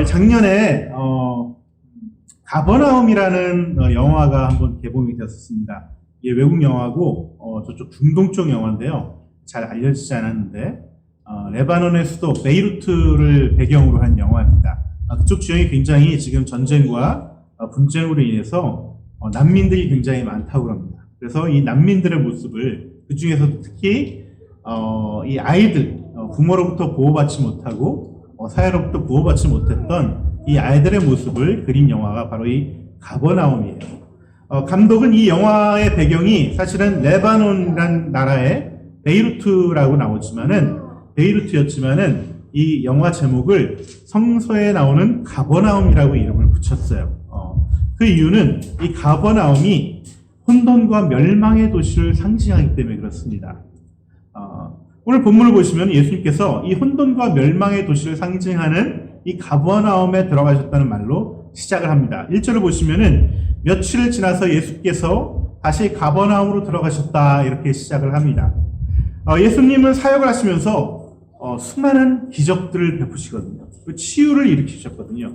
작년에 가버나움이라는 영화가 한번 개봉이 되었습니다. 이게 외국 영화고 저쪽 중동 쪽 영화인데요. 잘 알려지지 않았는데 레바논의 수도 베이루트를 배경으로 한 영화입니다. 그쪽 지역이 굉장히 지금 전쟁과 분쟁으로 인해서 난민들이 굉장히 많다고 합니다. 그래서 이 난민들의 모습을 그 중에서도 특히 이 아이들 부모로부터 보호받지 못하고 사회로부터 보호받지 못했던 이 아이들의 모습을 그린 영화가 바로 이 가버나움이에요. 감독은 이 영화의 배경이 사실은 레바논이라는 나라의 베이루트라고 베이루트였지만은 이 영화 제목을 성서에 나오는 가버나움이라고 이름을 붙였어요. 그 이유는 이 가버나움이 혼돈과 멸망의 도시를 상징하기 때문에 그렇습니다. 오늘 본문을 보시면 예수님께서 이 혼돈과 멸망의 도시를 상징하는 이 가버나움에 들어가셨다는 말로 시작을 합니다. 1절을 보시면은 며칠을 지나서 예수께서 다시 가버나움으로 들어가셨다 이렇게 시작을 합니다. 예수님은 사역을 하시면서 수많은 기적들을 베푸시거든요. 치유를 일으키셨거든요.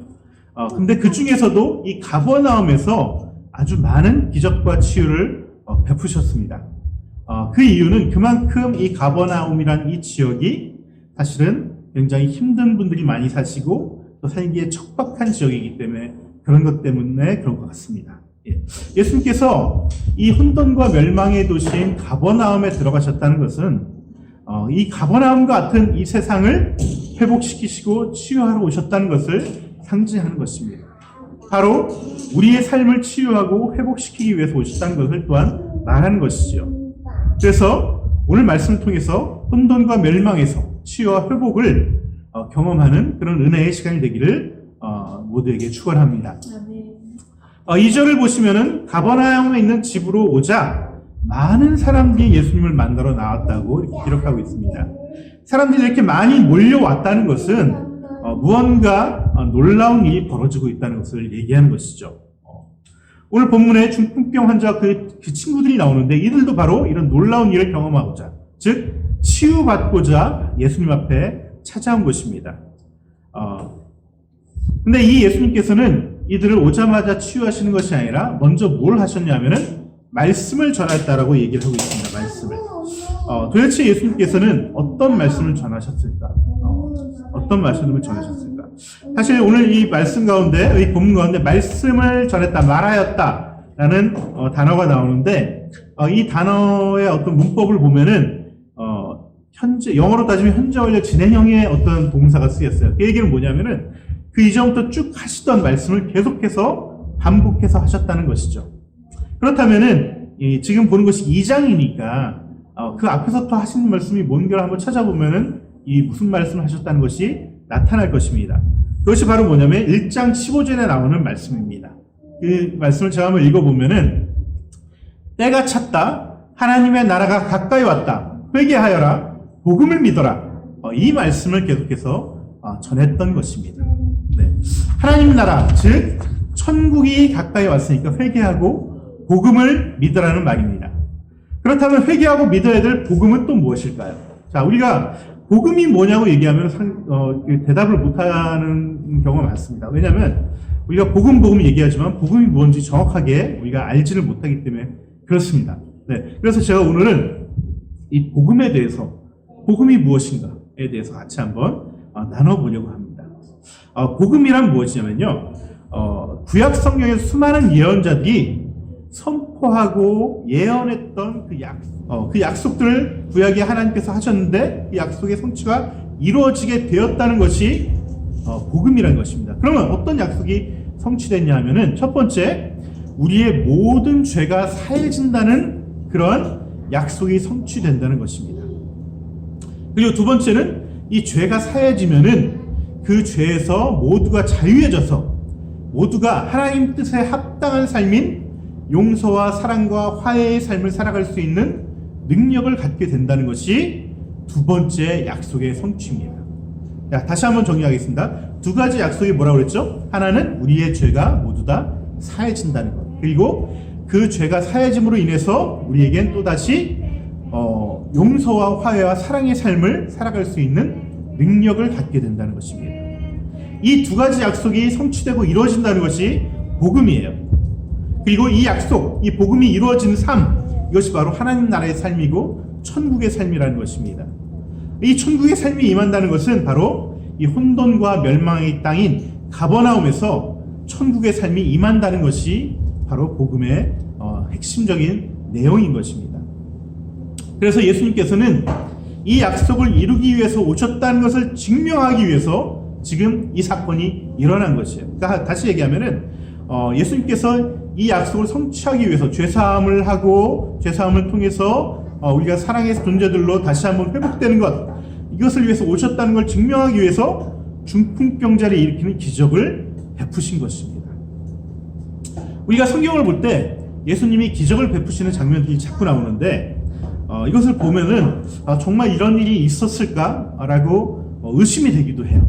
근데 그 중에서도 이 가버나움에서 아주 많은 기적과 치유를 베푸셨습니다. 그 이유는 그만큼 이 가버나움이란 이 지역이 사실은 굉장히 힘든 분들이 많이 사시고 또 살기에 척박한 지역이기 때문에 그런 것 때문에 그런 것 같습니다. 예수님께서 이 혼돈과 멸망의 도시인 가버나움에 들어가셨다는 것은 이 가버나움과 같은 이 세상을 회복시키시고 치유하러 오셨다는 것을 상징하는 것입니다. 바로 우리의 삶을 치유하고 회복시키기 위해서 오셨다는 것을 또한 말하는 것이죠. 그래서 오늘 말씀을 통해서 혼돈과 멸망에서 치유와 회복을 경험하는 그런 은혜의 시간이 되기를 모두에게 축원합니다. 2절을 보시면은 가버나움에 있는 집으로 오자 많은 사람들이 예수님을 만나러 나왔다고 이렇게 기록하고 있습니다. 사람들이 이렇게 많이 몰려왔다는 것은 무언가 놀라운 일이 벌어지고 있다는 것을 얘기하는 것이죠. 오늘 본문에 중풍병 환자 그 친구들이 나오는데 이들도 바로 이런 놀라운 일을 경험하고자, 즉 치유받고자 예수님 앞에 찾아온 것입니다. 근데 이 예수님께서는 이들을 오자마자 치유하시는 것이 아니라 먼저 뭘 하셨냐면은 말씀을 전했다라고 얘기를 하고 있습니다. 말씀을. 도대체 예수님께서는 어떤 말씀을 전하셨을까? 어떤 말씀을 전하셨을까? 사실 오늘 이 말씀 가운데, 이 본문 가운데 말씀을 전했다, 말하였다라는 단어가 나오는데 이 단어의 어떤 문법을 보면은 현재 영어로 따지면 현재 완료 진행형의 어떤 동사가 쓰였어요. 그 얘기는 뭐냐면은 그 이전부터 쭉 하시던 말씀을 계속해서 반복해서 하셨다는 것이죠. 그렇다면은 지금 보는 것이 2장이니까 그 앞에서 또 하시는 말씀이 뭔가를 한번 찾아보면은 이 무슨 말씀을 하셨다는 것이 나타날 것입니다. 그것이 바로 뭐냐면 1장 15절에 나오는 말씀입니다. 그 말씀을 제가 한번 읽어보면은 때가 찼다. 하나님의 나라가 가까이 왔다. 회개하여라. 복음을 믿어라. 이 말씀을 계속해서 전했던 것입니다. 네. 하나님 나라, 즉 천국이 가까이 왔으니까 회개하고 복음을 믿으라는 말입니다. 그렇다면 회개하고 믿어야 될 복음은 또 무엇일까요? 자, 우리가 복음이 뭐냐고 얘기하면 대답을 못하는 경우가 많습니다. 왜냐하면 우리가 복음 얘기하지만 복음이 뭔지 정확하게 우리가 알지를 못하기 때문에 그렇습니다. 네, 그래서 제가 오늘은 이 복음에 대해서 복음이 무엇인가에 대해서 같이 한번 나눠보려고 합니다. 복음이란 무엇이냐면요, 구약 성경의 수많은 예언자들이 선포하고 예언했던 그 약속들을 구약에 하나님께서 하셨는데 그 약속의 성취가 이루어지게 되었다는 것이 복음이라는 것입니다. 그러면 어떤 약속이 성취됐냐 하면은 첫 번째, 우리의 모든 죄가 사해진다는 그런 약속이 성취된다는 것입니다. 그리고 두 번째는 이 죄가 사해지면은 그 죄에서 모두가 자유해져서 모두가 하나님 뜻에 합당한 삶인 용서와 사랑과 화해의 삶을 살아갈 수 있는 능력을 갖게 된다는 것이 두 번째 약속의 성취입니다. 자, 다시 한번 정리하겠습니다. 두 가지 약속이 뭐라고 그랬죠? 하나는 우리의 죄가 모두 다 사해진다는 것. 그리고 그 죄가 사해짐으로 인해서 우리에겐 또다시 용서와 화해와 사랑의 삶을 살아갈 수 있는 능력을 갖게 된다는 것입니다. 이 두 가지 약속이 성취되고 이루어진다는 것이 복음이에요. 그리고 이 약속, 이 복음이 이루어진 삶, 이것이 바로 하나님 나라의 삶이고 천국의 삶이라는 것입니다. 이 천국의 삶이 임한다는 것은 바로 이 혼돈과 멸망의 땅인 가버나움에서 천국의 삶이 임한다는 것이 바로 복음의 핵심적인 내용인 것입니다. 그래서 예수님께서는 이 약속을 이루기 위해서 오셨다는 것을 증명하기 위해서 지금 이 사건이 일어난 것이에요. 그러니까 다시 얘기하면은 예수님께서 이 약속을 성취하기 위해서 죄사함을 하고 죄사함을 통해서 우리가 사랑의 존재들로 다시 한번 회복되는 것, 이것을 위해서 오셨다는 걸 증명하기 위해서 중풍병자를 일으키는 기적을 베푸신 것입니다. 우리가 성경을 볼 때 예수님이 기적을 베푸시는 장면들이 자꾸 나오는데 이것을 보면은 정말 이런 일이 있었을까라고 의심이 되기도 해요.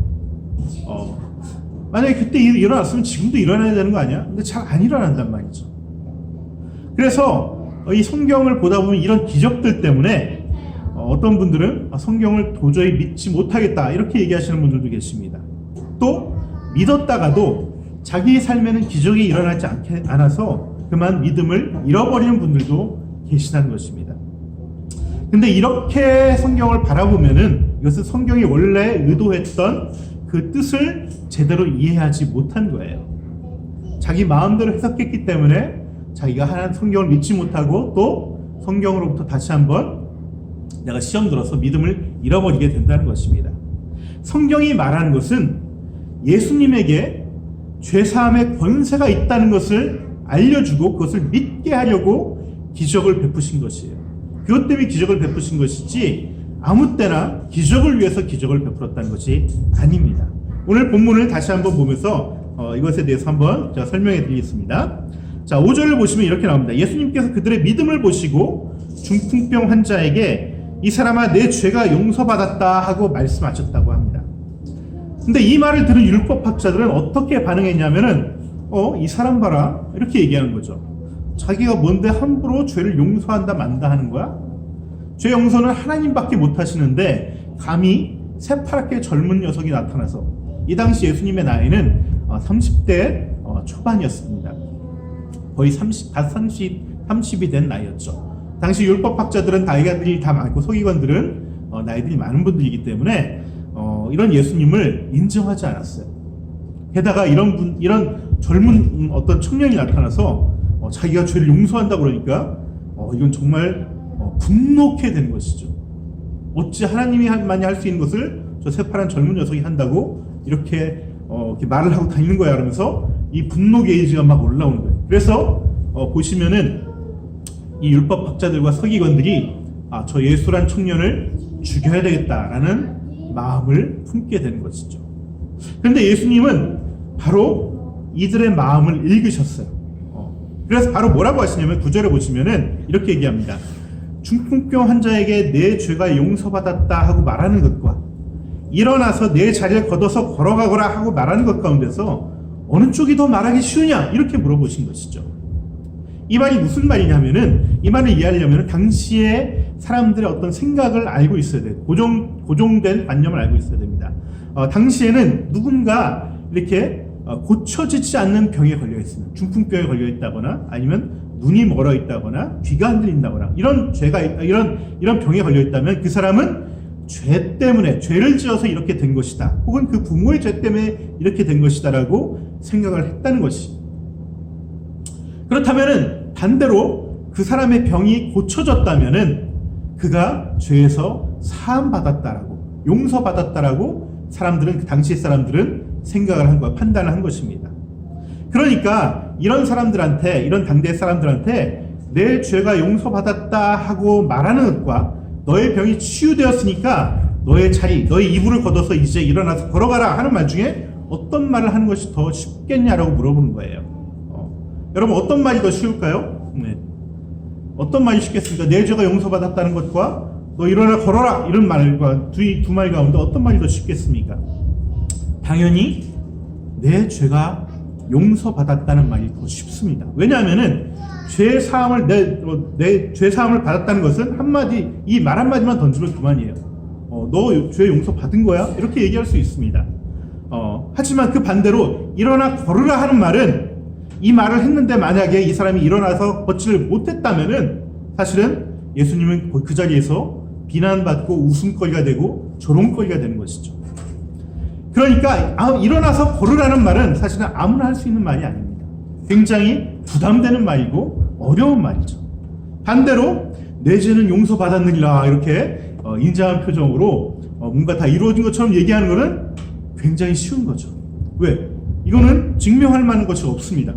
만약에 그때 일어났으면 지금도 일어나야 되는 거 아니야? 근데 잘 안 일어난단 말이죠. 그래서 이 성경을 보다 보면 이런 기적들 때문에 어떤 분들은 성경을 도저히 믿지 못하겠다 이렇게 얘기하시는 분들도 계십니다. 또 믿었다가도 자기의 삶에는 기적이 일어나지 않아서 그만 믿음을 잃어버리는 분들도 계시다는 것입니다. 근데 이렇게 성경을 바라보면은 이것은 성경이 원래 의도했던 그 뜻을 제대로 이해하지 못한 거예요. 자기 마음대로 해석했기 때문에 자기가 하나님 성경을 믿지 못하고 또 성경으로부터 다시 한번 내가 시험 들어서 믿음을 잃어버리게 된다는 것입니다. 성경이 말하는 것은 예수님에게 죄사함의 권세가 있다는 것을 알려주고 그것을 믿게 하려고 기적을 베푸신 것이에요. 그것 때문에 기적을 베푸신 것이지 아무 때나 기적을 위해서 기적을 베풀었다는 것이 아닙니다. 오늘 본문을 다시 한번 보면서 이것에 대해서 한번 제가 설명해 드리겠습니다. 자, 5절을 보시면 이렇게 나옵니다. 예수님께서 그들의 믿음을 보시고 중풍병 환자에게 이 사람아 내 죄가 용서받았다 하고 말씀하셨다고 합니다. 근데 이 말을 들은 율법학자들은 어떻게 반응했냐면은 이 사람 봐라 이렇게 얘기하는 거죠. 자기가 뭔데 함부로 죄를 용서한다 만다 하는 거야? 죄 용서는 하나님밖에 못 하시는데 감히 새파랗게 젊은 녀석이 나타나서 이 당시 예수님의 나이는 30대 초반이었습니다. 거의 30이 된 나이였죠. 당시 율법학자들은 나이들이 다 많고 서기관들은 나이들이 많은 분들이기 때문에 이런 예수님을 인정하지 않았어요. 게다가 이런 젊은 어떤 청년이 나타나서 자기가 죄를 용서한다 그러니까 이건 정말 분노케 되는 것이죠. 어찌 하나님이만이 할 수 있는 것을 저 새파란 젊은 녀석이 한다고 이렇게 말을 하고 다니는 거야 그러면서 이 분노 게이지가 막 올라오는 거예요. 그래서 보시면은 이 율법학자들과 서기관들이 저 예수란 청년을 죽여야 되겠다라는 마음을 품게 되는 것이죠. 그런데 예수님은 바로 이들의 마음을 읽으셨어요. 그래서 바로 뭐라고 하시냐면 9절에 보시면은 이렇게 얘기합니다. 중풍병 환자에게 내 죄가 용서받았다 하고 말하는 것과 일어나서 내 자리를 걷어서 걸어가거라 하고 말하는 것 가운데서 어느 쪽이 더 말하기 쉬우냐 이렇게 물어보신 것이죠. 이 말이 무슨 말이냐면은 이 말을 이해하려면 당시에 사람들의 어떤 생각을 알고 있어야 돼요. 고정된 관념을 알고 있어야 됩니다. 당시에는 누군가 이렇게 고쳐지지 않는 병에 걸려 있으면 중풍병에 걸려 있다거나 아니면 눈이 멀어 있다거나 귀가 안 들린다거나 이런 병에 걸려 있다면 그 사람은 죄 때문에 죄를 지어서 이렇게 된 것이다. 혹은 그 부모의 죄 때문에 이렇게 된 것이다라고 생각을 했다는 것이. 그렇다면은 반대로 그 사람의 병이 고쳐졌다면은 그가 죄에서 사함 받았다라고 용서받았다라고 사람들은 그 당시 사람들은 생각을 한 거, 판단을 한 것입니다. 그러니까 이런 사람들한테 이런 당대 사람들한테 내 죄가 용서받았다 하고 말하는 것과 너의 병이 치유되었으니까 너의 자리, 너의 이불을 걷어서 이제 일어나서 걸어가라 하는 말 중에 어떤 말을 하는 것이 더 쉽겠냐라고 물어보는 거예요. 여러분 어떤 말이 더 쉬울까요? 네. 어떤 말이 쉽겠습니까? 내 죄가 용서받았다는 것과 너 일어나 걸어라 이런 말과 두 말 가운데 어떤 말이 더 쉽겠습니까? 당연히 내 죄가 용서받았다는 말이 더 쉽습니다. 왜냐하면은 죄 사함을 내 죄 사함을 받았다는 것은 한마디 이 말 한마디만 던지면 그만이에요. 너 죄 용서 받은 거야? 이렇게 얘기할 수 있습니다. 하지만 그 반대로 일어나 걸으라 하는 말은 이 말을 했는데 만약에 이 사람이 일어나서 걷지를 못했다면은 사실은 예수님은 그 자리에서 비난받고 웃음거리가 되고 조롱거리가 되는 것이죠. 그러니까 일어나서 걸으라는 말은 사실은 아무나 할 수 있는 말이 아닙니다. 굉장히 부담되는 말이고 어려운 말이죠. 반대로 내 죄는 용서받았느니라 이렇게 인자한 표정으로 뭔가 다 이루어진 것처럼 얘기하는 것은 굉장히 쉬운 거죠. 왜? 이거는 증명할 만한 것이 없습니다.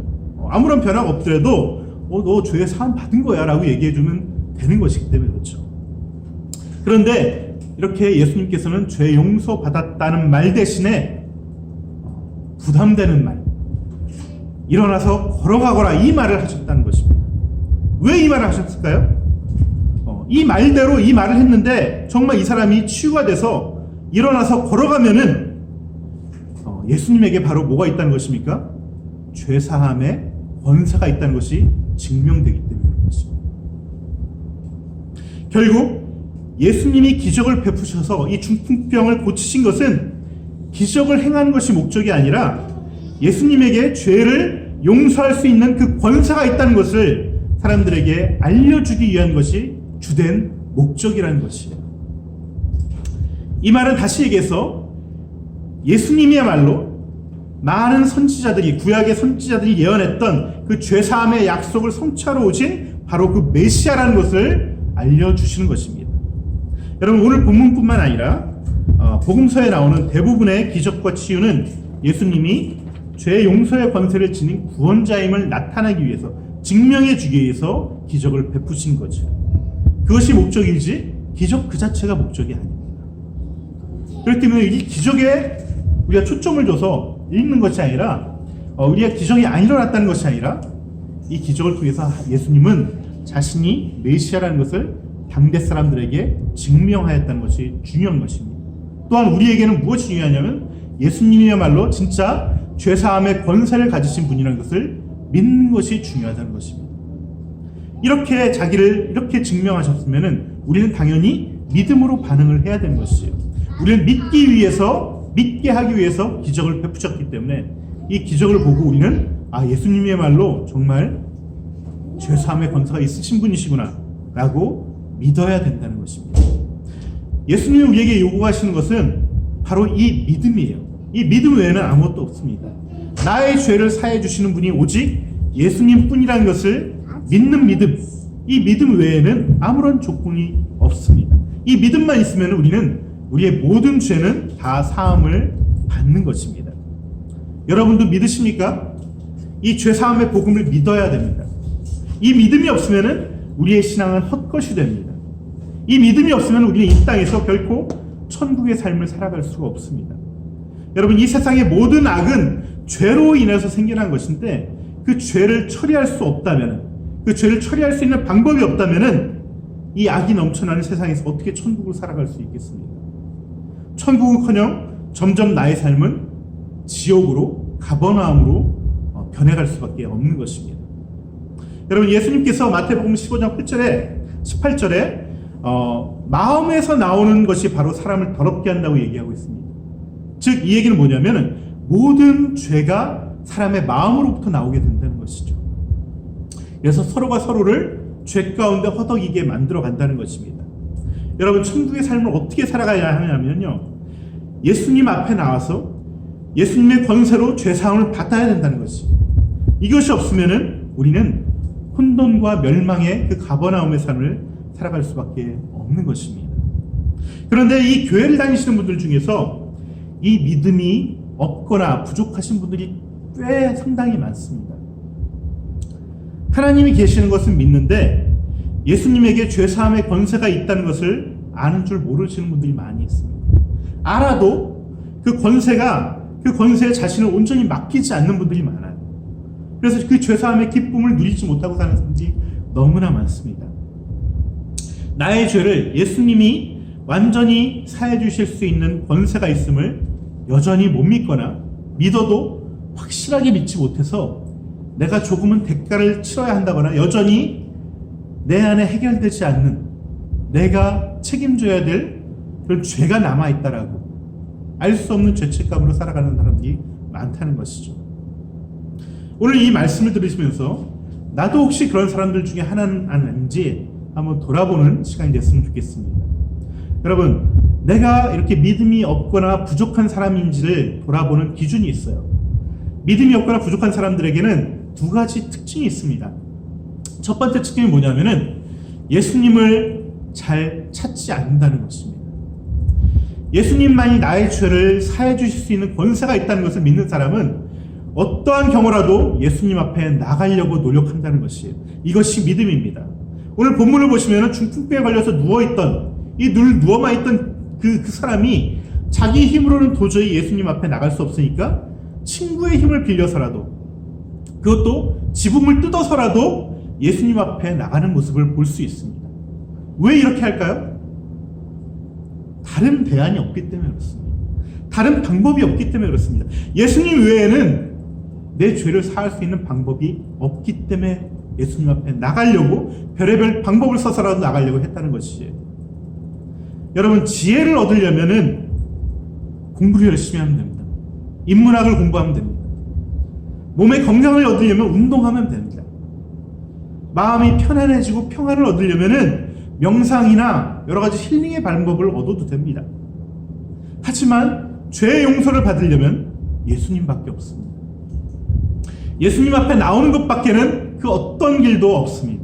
아무런 변화가 없더라도 너 죄 사함 받은 거야 라고 얘기해주면 되는 것이기 때문에 그렇죠. 그런데 이렇게 예수님께서는 죄 용서 받았다는 말 대신에 부담되는 말, 일어나서 걸어가거라 이 말을 하셨다는 것입니다. 왜 이 말을 하셨을까요? 이 말대로 이 말을 했는데 정말 이 사람이 치유가 돼서 일어나서 걸어가면은 예수님에게 바로 뭐가 있다는 것입니까? 죄사함의 권세가 있다는 것이 증명되기 때문에 그런 것입니다. 결국 예수님이 기적을 베푸셔서 이 중풍병을 고치신 것은 기적을 행하는 것이 목적이 아니라 예수님에게 죄를 용서할 수 있는 그 권세가 있다는 것을 사람들에게 알려주기 위한 것이 주된 목적이라는 것이에요. 이 말은 다시 얘기해서 예수님이야말로 많은 선지자들이, 구약의 선지자들이 예언했던 그 죄사함의 약속을 성취하러 오신 바로 그 메시아라는 것을 알려주시는 것입니다. 여러분, 오늘 본문뿐만 아니라 복음서에 나오는 대부분의 기적과 치유는 예수님이 죄 용서의 권세를 지닌 구원자임을 나타내기 위해서, 증명해 주기 위해서 기적을 베푸신 거죠. 그것이 목적이지 기적 그 자체가 목적이 아닙니다. 그렇기 때문에 이 기적에 우리가 초점을 둬서 읽는 것이 아니라 우리가 기적이 안 일어났다는 것이 아니라 이 기적을 통해서 예수님은 자신이 메시아라는 것을 당대 사람들에게 증명하였다는 것이 중요한 것입니다. 또한 우리에게는 무엇이 중요하냐면 예수님이야말로 진짜 죄사함의 권세를 가지신 분이라는 것을 믿는 것이 중요하다는 것입니다. 이렇게 자기를 이렇게 증명하셨으면 우리는 당연히 믿음으로 반응을 해야 되는 것이에요. 우리는 믿게 하기 위해서 기적을 베푸셨기 때문에 이 기적을 보고 우리는 예수님이야말로 정말 죄사함의 권세가 있으신 분이시구나 라고 믿어야 된다는 것입니다. 예수님이 우리에게 요구하시는 것은 바로 이 믿음이에요. 이 믿음 외에는 아무것도 없습니다. 나의 죄를 사해 주시는 분이 오직 예수님 뿐이라는 것을 믿는 믿음, 이 믿음 외에는 아무런 조건이 없습니다. 이 믿음만 있으면 우리는 우리의 모든 죄는 다 사함을 받는 것입니다. 여러분도 믿으십니까? 이 죄사함의 복음을 믿어야 됩니다. 이 믿음이 없으면 우리의 신앙은 헛것이 됩니다. 이 믿음이 없으면 우리는 이 땅에서 결코 천국의 삶을 살아갈 수가 없습니다. 여러분, 이 세상의 모든 악은 죄로 인해서 생겨난 것인데 그 죄를 처리할 수 없다면, 그 죄를 처리할 수 있는 방법이 없다면 이 악이 넘쳐나는 세상에서 어떻게 천국을 살아갈 수 있겠습니까? 천국은커녕 점점 나의 삶은 지옥으로, 가버나움으로 변해갈 수밖에 없는 것입니다. 여러분, 예수님께서 마태복음 15장 18절에 마음에서 나오는 것이 바로 사람을 더럽게 한다고 얘기하고 있습니다. 즉, 이 얘기는 뭐냐면 모든 죄가 사람의 마음으로부터 나오게 된다는 것이죠. 그래서 서로가 서로를 죄 가운데 허덕이게 만들어 간다는 것입니다. 여러분, 천국의 삶을 어떻게 살아가야 하냐면요, 예수님 앞에 나와서 예수님의 권세로 죄사함을 받아야 된다는 것이죠. 이것이 없으면은 우리는 혼돈과 멸망의 그 가버나움의 삶을 살아갈 수밖에 없는 것입니다. 그런데 이 교회를 다니시는 분들 중에서 이 믿음이 없거나 부족하신 분들이 꽤 상당히 많습니다. 하나님이 계시는 것은 믿는데 예수님에게 죄사함의 권세가 있다는 것을 아는 줄 모르시는 분들이 많이 있습니다. 알아도 그 권세에 자신을 온전히 맡기지 않는 분들이 많아요. 그래서 그 죄사함의 기쁨을 누리지 못하고 사는 사람들이 너무나 많습니다. 나의 죄를 예수님이 완전히 사해 주실 수 있는 권세가 있음을 여전히 못 믿거나 믿어도 확실하게 믿지 못해서 내가 조금은 대가를 치러야 한다거나 여전히 내 안에 해결되지 않는, 내가 책임져야 될 그런 죄가 남아있다라고 알 수 없는 죄책감으로 살아가는 사람들이 많다는 것이죠. 오늘 이 말씀을 들으시면서 나도 혹시 그런 사람들 중에 하나는 아닌지 한번 돌아보는 시간이 됐으면 좋겠습니다. 여러분, 내가 이렇게 믿음이 없거나 부족한 사람인지를 돌아보는 기준이 있어요. 믿음이 없거나 부족한 사람들에게는 두 가지 특징이 있습니다. 첫 번째 특징이 뭐냐면은 예수님을 잘 찾지 않는다는 것입니다. 예수님만이 나의 죄를 사해 주실 수 있는 권세가 있다는 것을 믿는 사람은 어떠한 경우라도 예수님 앞에 나가려고 노력한다는 것이에요. 이것이 믿음입니다. 오늘 본문을 보시면 중풍병에 걸려서 누워있던, 늘 누워만 있던 그 사람이 자기 힘으로는 도저히 예수님 앞에 나갈 수 없으니까 친구의 힘을 빌려서라도, 그것도 지붕을 뜯어서라도 예수님 앞에 나가는 모습을 볼 수 있습니다. 왜 이렇게 할까요? 다른 대안이 없기 때문에 그렇습니다. 다른 방법이 없기 때문에 그렇습니다. 예수님 외에는 내 죄를 사할 수 있는 방법이 없기 때문에 예수님 앞에 나가려고 별의별 방법을 써서라도 나가려고 했다는 것이에요. 여러분, 지혜를 얻으려면은 공부를 열심히 하면 됩니다. 인문학을 공부하면 됩니다. 몸의 건강을 얻으려면 운동하면 됩니다. 마음이 편안해지고 평안을 얻으려면은 명상이나 여러 가지 힐링의 방법을 얻어도 됩니다. 하지만 죄의 용서를 받으려면 예수님밖에 없습니다. 예수님 앞에 나오는 것밖에는 그 어떤 길도 없습니다.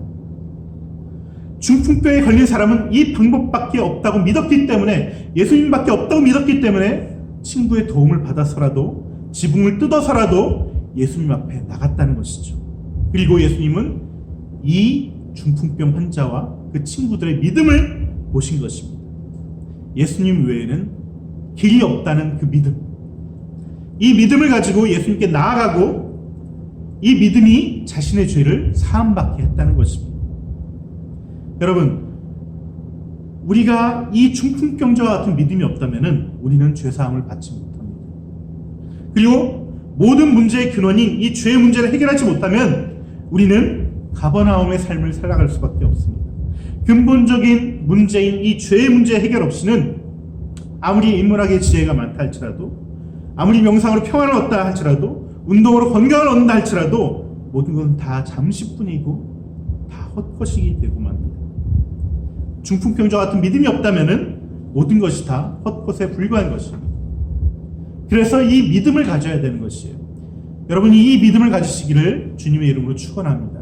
중풍병에 걸린 사람은 이 방법밖에 없다고 믿었기 때문에, 예수님밖에 없다고 믿었기 때문에 친구의 도움을 받아서라도, 지붕을 뜯어서라도 예수님 앞에 나갔다는 것이죠. 그리고 예수님은 이 중풍병 환자와 그 친구들의 믿음을 보신 것입니다. 예수님 외에는 길이 없다는 그 믿음, 이 믿음을 가지고 예수님께 나아가고 이 믿음이 자신의 죄를 사함받게 했다는 것입니다. 여러분, 우리가 이 중풍병자와 같은 믿음이 없다면 우리는 죄사함을 받지 못합니다. 그리고 모든 문제의 근원인 이 죄의 문제를 해결하지 못하면 우리는 가버나움의 삶을 살아갈 수밖에 없습니다. 근본적인 문제인 이 죄의 문제 해결 없이는 아무리 인문학의 지혜가 많다 할지라도, 아무리 명상으로 평안을 얻다 할지라도, 운동으로 건강을 얻는다 할지라도 모든 건 다 잠시뿐이고 다 헛것이 되고 맙니다. 중풍병자와 같은 믿음이 없다면 모든 것이 다 헛것에 불과한 것입니다. 그래서 이 믿음을 가져야 되는 것이에요. 여러분이 이 믿음을 가지시기를 주님의 이름으로 축원합니다.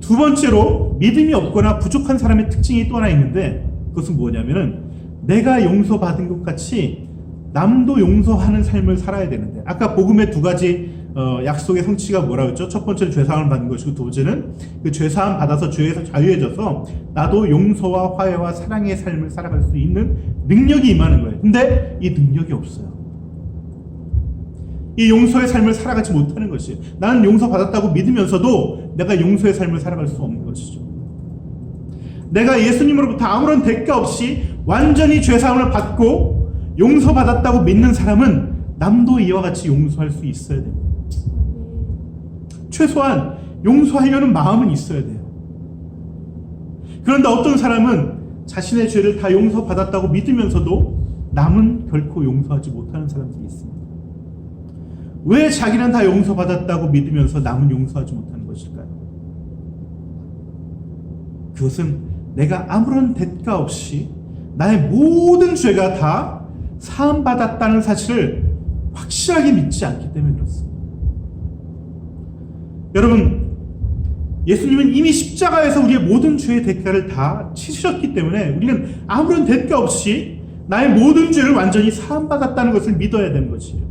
두 번째로, 믿음이 없거나 부족한 사람의 특징이 또 하나 있는데, 그것은 뭐냐면은 내가 용서받은 것 같이 남도 용서하는 삶을 살아야 되는데, 아까 복음의 두 가지 약속의 성취가 뭐라고 했죠? 첫 번째는 죄사함을 받는 것이고, 두 번째는 그 죄사함 받아서 죄에서 자유해져서 나도 용서와 화해와 사랑의 삶을 살아갈 수 있는 능력이 임하는 거예요. 근데 이 능력이 없어요. 이 용서의 삶을 살아가지 못하는 것이에요. 나는 용서받았다고 믿으면서도 내가 용서의 삶을 살아갈 수 없는 것이죠. 내가 예수님으로부터 아무런 대가 없이 완전히 죄사함을 받고 용서받았다고 믿는 사람은 남도 이와 같이 용서할 수 있어야 됩니다. 최소한 용서하려는 마음은 있어야 돼요. 그런데 어떤 사람은 자신의 죄를 다 용서받았다고 믿으면서도 남은 결코 용서하지 못하는 사람들이 있습니다. 왜 자기는 다 용서받았다고 믿으면서 남은 용서하지 못하는 것일까요? 그것은 내가 아무런 대가 없이 나의 모든 죄가 다 사함받았다는 사실을 확실하게 믿지 않기 때문에 그렇습니다. 여러분, 예수님은 이미 십자가에서 우리의 모든 죄의 대가를 다 치르셨기 때문에 우리는 아무런 대가 없이 나의 모든 죄를 완전히 사함받았다는 것을 믿어야 되는 것이에요.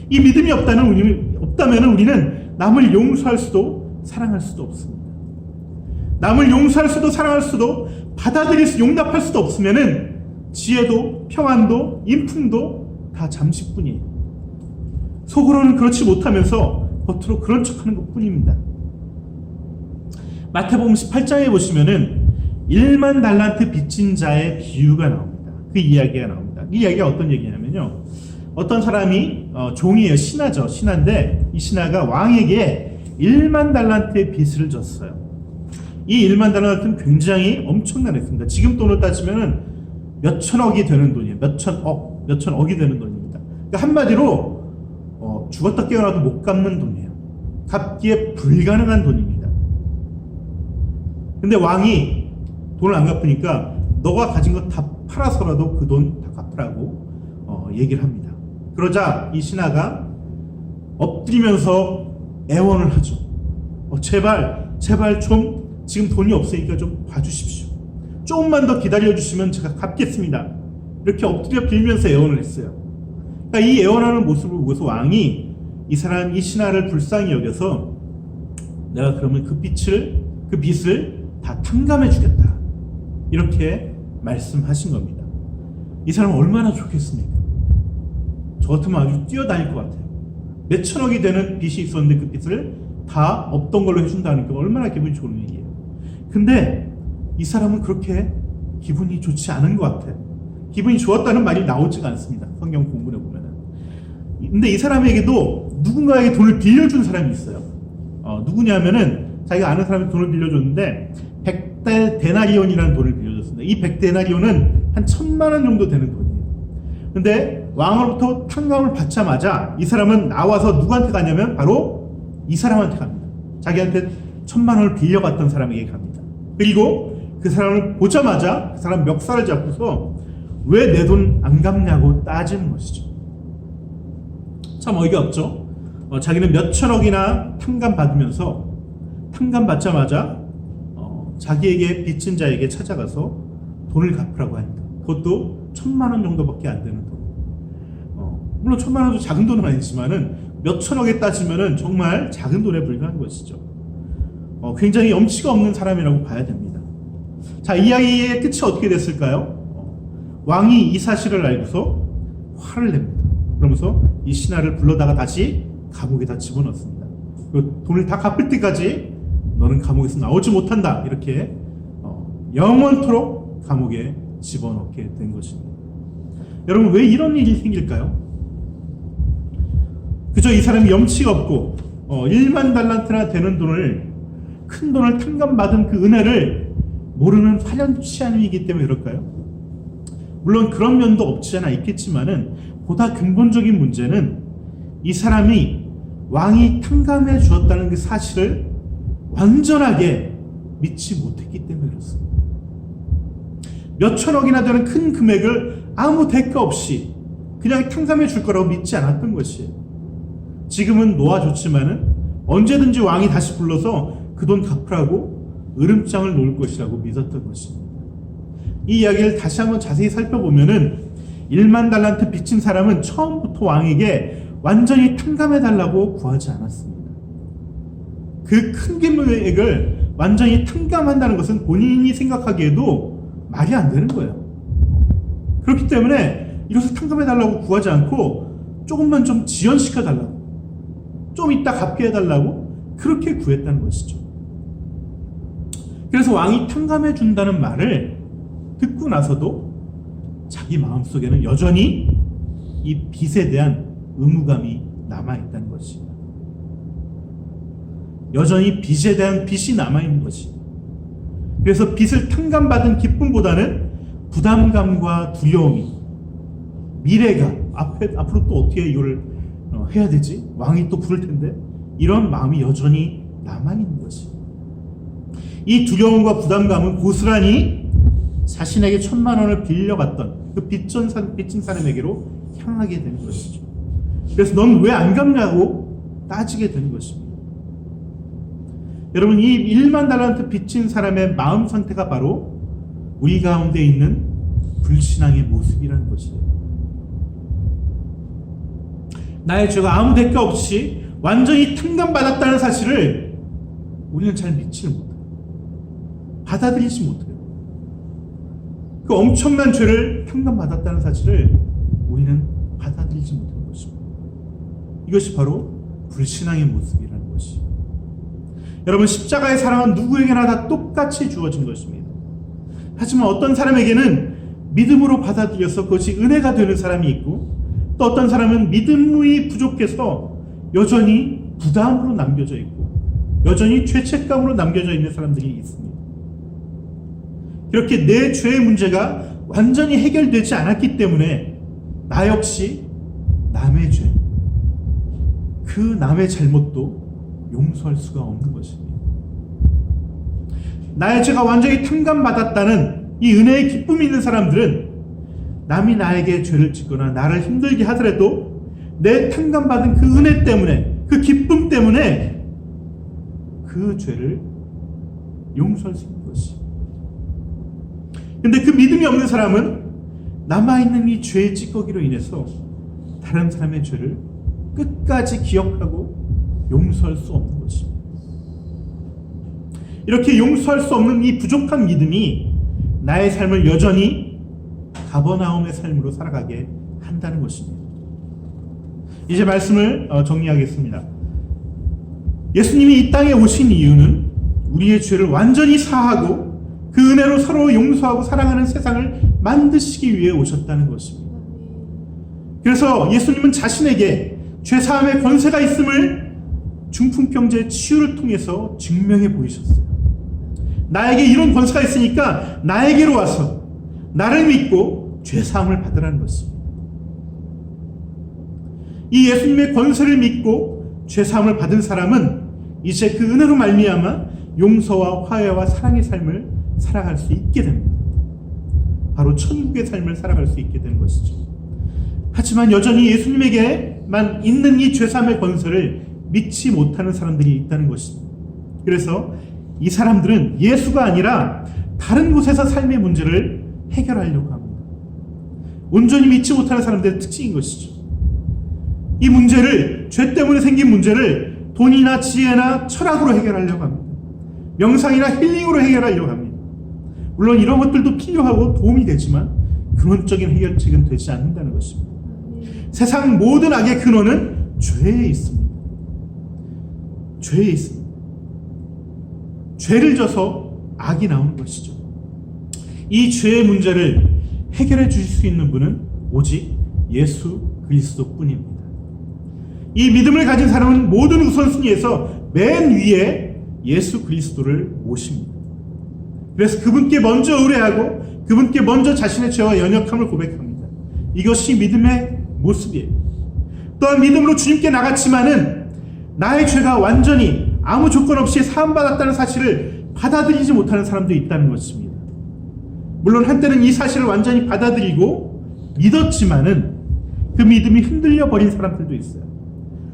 이 믿음이 없다면 우리는 남을 용서할 수도 사랑할 수도 없습니다. 남을 용서할 수도 사랑할 수도 받아들일 수, 용납할 수도 없으면은 지혜도 평안도 인품도 다 잠시뿐이에요. 속으로는 그렇지 못하면서 겉으로 그런 척하는 것뿐입니다. 마태복음 18장에 보시면은 1만 달란트 빚진 자의 비유가 나옵니다. 그 이야기가 나옵니다. 이 이야기가 어떤 얘기냐면요, 어떤 사람이 종이에요. 신하죠. 신하인데 이 신하가 왕에게 1만 달란트의 빚을 졌어요. 이 1만 달란트는 굉장히 엄청난 액수입니다. 지금 돈으로 따지면은 몇 천억이 되는 돈이에요. 몇 천억. 몇천억이 되는 돈입니다. 그러니까 한마디로 죽었다 깨어나도 못 갚는 돈이에요. 갚기에 불가능한 돈입니다. 근데 왕이 돈을 안 갚으니까 너가 가진 거 다 팔아서라도 그 돈 다 갚으라고 얘기를 합니다. 그러자 이 신하가 엎드리면서 애원을 하죠. 제발 좀 지금 돈이 없으니까 좀 봐주십시오. 조금만 더 기다려주시면 제가 갚겠습니다. 이렇게 엎드려 빌면서 애원을 했어요. 그러니까 이 애원하는 모습을 보고서 왕이 이 신하를 불쌍히 여겨서 내가 그러면 그 빚을 다 탕감해 주겠다. 이렇게 말씀하신 겁니다. 이 사람은 얼마나 좋겠습니까? 저 같으면 아주 뛰어다닐 것 같아요. 몇천억이 되는 빚이 있었는데 그 빚을 다 없던 걸로 해준다는 게 얼마나 기분이 좋은 일이에요. 근데 이 사람은 그렇게 기분이 좋지 않은 것 같아요. 기분이 좋았다는 말이 나오지가 않습니다. 성경 본문에 보면은. 근데 이 사람에게도 누군가에게 돈을 빌려준 사람이 있어요. 누구냐면은 자기가 아는 사람이 돈을 빌려줬는데 100데나리온이라는 돈을 빌려줬습니다. 이 100데나리온은 한 1000만 원 정도 되는 돈이에요. 근데 왕으로부터 탕감을 받자마자 이 사람은 나와서 누구한테 가냐면 바로 이 사람한테 갑니다. 자기한테 1000만 원을 빌려갔던 사람에게 갑니다. 그리고 그 사람을 보자마자 그 사람 멱살을 잡고서 왜 내 돈 안 갚냐고 따지는 것이죠. 참 어이가 없죠. 자기는 몇천억이나 탕감받으면서 탕감받자마자 자기에게 빚진 자에게 찾아가서 돈을 갚으라고 하니까 그것도 1000만 원 정도밖에 안 되는 돈. 물론 1000만 원도 작은 돈은 아니지만은 몇천억에 따지면은 정말 작은 돈에 불과한 것이죠. 굉장히 염치가 없는 사람이라고 봐야 됩니다. 자, 이야기의 끝이 어떻게 됐을까요? 왕이 이 사실을 알고서 화를 냅니다. 그러면서 이 신하를 불러다가 다시 감옥에다 집어넣습니다. 그 돈을 다 갚을 때까지 너는 감옥에서 나오지 못한다. 이렇게 영원토록 감옥에 집어넣게 된 것입니다. 여러분, 왜 이런 일이 생길까요? 그저 이 사람이 염치가 없고 1만 달란트나 되는 큰 돈을 탕감받은 그 은혜를 모르는 파렴치한이기 때문에 그럴까요? 물론 그런 면도 없지 않아 있겠지만은 보다 근본적인 문제는 이 사람이 왕이 탕감해 주었다는 그 사실을 완전하게 믿지 못했기 때문에 그렇습니다. 몇천억이나 되는 큰 금액을 아무 대가 없이 그냥 탕감해 줄 거라고 믿지 않았던 것이에요. 지금은 놓아줬지만은 언제든지 왕이 다시 불러서 그 돈 갚으라고 으름장을 놓을 것이라고 믿었던 것입니다. 이 이야기를 다시 한번 자세히 살펴보면은 1만 달란트 빚진 사람은 처음부터 왕에게 완전히 탕감해달라고 구하지 않았습니다. 그 큰 금액을 완전히 탕감한다는 것은 본인이 생각하기에도 말이 안 되는 거예요. 그렇기 때문에 이것을 탕감해달라고 구하지 않고 조금만 좀 지연시켜달라고, 좀 이따 갚게 해달라고 그렇게 구했다는 것이죠. 그래서 왕이 탕감해준다는 말을 듣고 나서도 자기 마음속에는 여전히 이 빚에 대한 의무감이 남아있다는 것입니다. 여전히 빚에 대한 빚이 남아있는 것입니다. 그래서 빚을 탕감받은 기쁨보다는 부담감과 두려움이, 미래가 앞으로 또 어떻게 이걸 해야 되지? 왕이 또 부를 텐데, 이런 마음이 여전히 남아있는 것입니다. 이 두려움과 부담감은 고스란히 자신에게 1000만 원을 빌려갔던 그 빚진 사람에게로 향하게 되는 것이죠. 그래서 넌 왜 안 갚냐고 따지게 되는 것입니다. 여러분, 이 1만 달란트 빚진 사람의 마음 상태가 바로 우리 가운데 있는 불신앙의 모습이라는 것이에요. 나의 죄가 아무 대가 없이 완전히 탕감받았다는 사실을 우리는 잘 믿지를 못해요. 받아들이지 못해요. 그 엄청난 죄를 탕감받았다는 사실을 우리는 받아들이지 못하는 것입니다. 이것이 바로 불신앙의 모습이라는 것이죠. 여러분, 십자가의 사랑은 누구에게나 다 똑같이 주어진 것입니다. 하지만 어떤 사람에게는 믿음으로 받아들여서 그것이 은혜가 되는 사람이 있고, 또 어떤 사람은 믿음이 부족해서 여전히 부담으로 남겨져 있고 여전히 죄책감으로 남겨져 있는 사람들이 있습니다. 이렇게 내 죄의 문제가 완전히 해결되지 않았기 때문에 나 역시 남의 죄, 그 남의 잘못도 용서할 수가 없는 것입니다. 나의 죄가 완전히 탕감받았다는 이 은혜의 기쁨이 있는 사람들은 남이 나에게 죄를 짓거나 나를 힘들게 하더라도 내 탕감받은 그 은혜 때문에, 그 기쁨 때문에 그 죄를 용서할 수 있는 것이. 근데 그 믿음이 없는 사람은 남아있는 이 죄의 찌꺼기로 인해서 다른 사람의 죄를 끝까지 기억하고 용서할 수 없는 것입니다. 이렇게 용서할 수 없는 이 부족한 믿음이 나의 삶을 여전히 가버나움의 삶으로 살아가게 한다는 것입니다. 이제 말씀을 정리하겠습니다. 예수님이 이 땅에 오신 이유는 우리의 죄를 완전히 사하고 그 은혜로 서로 용서하고 사랑하는 세상을 만드시기 위해 오셨다는 것입니다. 그래서 예수님은 자신에게 죄사함의 권세가 있음을 중풍병자의 치유를 통해서 증명해 보이셨어요. 나에게 이런 권세가 있으니까 나에게로 와서 나를 믿고 죄사함을 받으라는 것입니다. 이 예수님의 권세를 믿고 죄사함을 받은 사람은 이제 그 은혜로 말미암아 용서와 화해와 사랑의 삶을 살아갈 수 있게 됩니다. 바로 천국의 삶을 살아갈 수 있게 되는 것이죠. 하지만 여전히 예수님에게만 있는 이 죄사함의 권세를 믿지 못하는 사람들이 있다는 것입니다. 그래서 이 사람들은 예수가 아니라 다른 곳에서 삶의 문제를 해결하려고 합니다. 온전히 믿지 못하는 사람들의 특징인 것이죠. 이 문제를, 죄 때문에 생긴 문제를 돈이나 지혜나 철학으로 해결하려고 합니다. 명상이나 힐링으로 해결하려고 합니다. 물론 이런 것들도 필요하고 도움이 되지만 근원적인 해결책은 되지 않는다는 것입니다. 세상 모든 악의 근원은 죄에 있습니다. 죄에 있습니다. 죄를 져서 악이 나오는 것이죠. 이 죄의 문제를 해결해 주실 수 있는 분은 오직 예수 그리스도뿐입니다. 이 믿음을 가진 사람은 모든 우선순위에서 맨 위에 예수 그리스도를 모십니다. 그래서 그분께 먼저 의뢰하고 그분께 먼저 자신의 죄와 연약함을 고백합니다. 이것이 믿음의 모습이에요. 또한 믿음으로 주님께 나갔지만은 나의 죄가 완전히 아무 조건 없이 사함받았다는 사실을 받아들이지 못하는 사람도 있다는 것입니다. 물론 한때는 이 사실을 완전히 받아들이고 믿었지만은 그 믿음이 흔들려 버린 사람들도 있어요.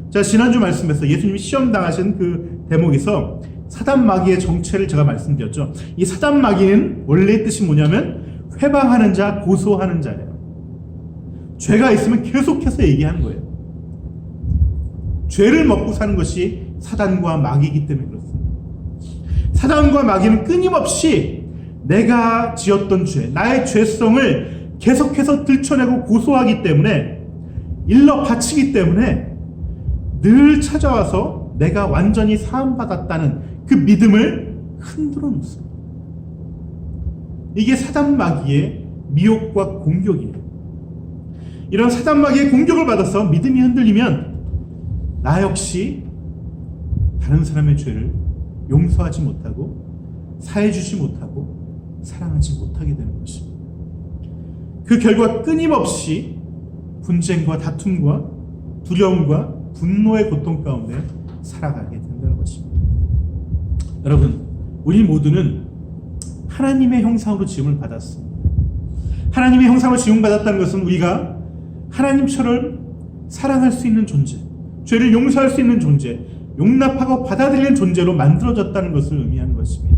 자, 지난주 말씀에서 예수님이 시험 당하신 그 대목에서 사단 마귀의 정체를 제가 말씀드렸죠. 이 사단 마귀는 원래 뜻이 뭐냐면 회방하는 자, 고소하는 자예요. 죄가 있으면 계속해서 얘기하는 거예요. 죄를 먹고 사는 것이 사단과 마귀이기 때문에 그렇습니다. 사단과 마귀는 끊임없이 내가 지었던 죄, 나의 죄성을 계속해서 들춰내고 고소하기 때문에, 일러 바치기 때문에 늘 찾아와서 내가 완전히 사함받았다는 그 믿음을 흔들어 놓습니다. 이게 사단 마귀의 미혹과 공격이에요. 이런 사단 마귀의 공격을 받아서 믿음이 흔들리면 나 역시 다른 사람의 죄를 용서하지 못하고 사해주지 못하고 사랑하지 못하게 되는 것입니다. 그 결과 끊임없이 분쟁과 다툼과 두려움과 분노의 고통 가운데 살아가게 된다는 것입니다. 여러분, 우리 모두는 하나님의 형상으로 지음을 받았습니다. 하나님의 형상으로 지음받았다는 것은 우리가 하나님처럼 사랑할 수 있는 존재, 죄를 용서할 수 있는 존재, 용납하고 받아들이는 존재로 만들어졌다는 것을 의미하는 것입니다.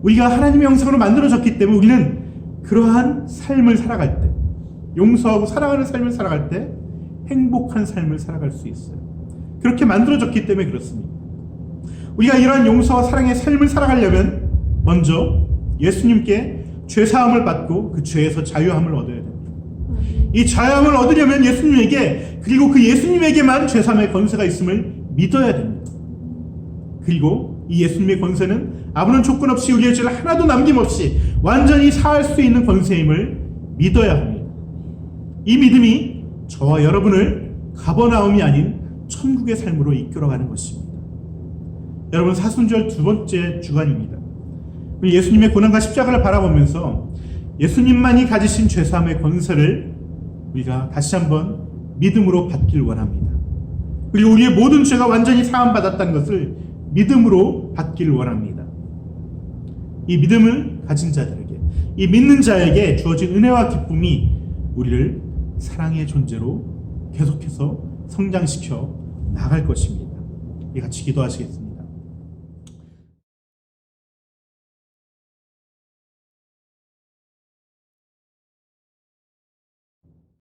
우리가 하나님의 형상으로 만들어졌기 때문에 우리는 그러한 삶을 살아갈 때, 용서하고 사랑하는 삶을 살아갈 때 행복한 삶을 살아갈 수 있어요. 그렇게 만들어졌기 때문에 그렇습니다. 우리가 이러한 용서와 사랑의 삶을 살아가려면 먼저 예수님께 죄사함을 받고 그 죄에서 자유함을 얻어야 됩니다. 이 자유함을 얻으려면 예수님에게, 그리고 그 예수님에게만 죄사함의 권세가 있음을 믿어야 됩니다. 그리고 이 예수님의 권세는 아무런 조건 없이 우리의 죄를 하나도 남김없이 완전히 사할 수 있는 권세임을 믿어야 합니다. 이 믿음이 저와 여러분을 가버나움이 아닌 천국의 삶으로 이끌어가는 것입니다. 여러분, 사순절 두 번째 주간입니다. 예수님의 고난과 십자가를 바라보면서 예수님만이 가지신 죄사함의 권세를 우리가 다시 한번 믿음으로 받길 원합니다. 그리고 우리의 모든 죄가 완전히 사함받았다는 것을 믿음으로 받길 원합니다. 이 믿음을 가진 자들에게, 이 믿는 자에게 주어진 은혜와 기쁨이 우리를 사랑의 존재로 계속해서 성장시켜 나갈 것입니다. 같이 기도하시겠습니다.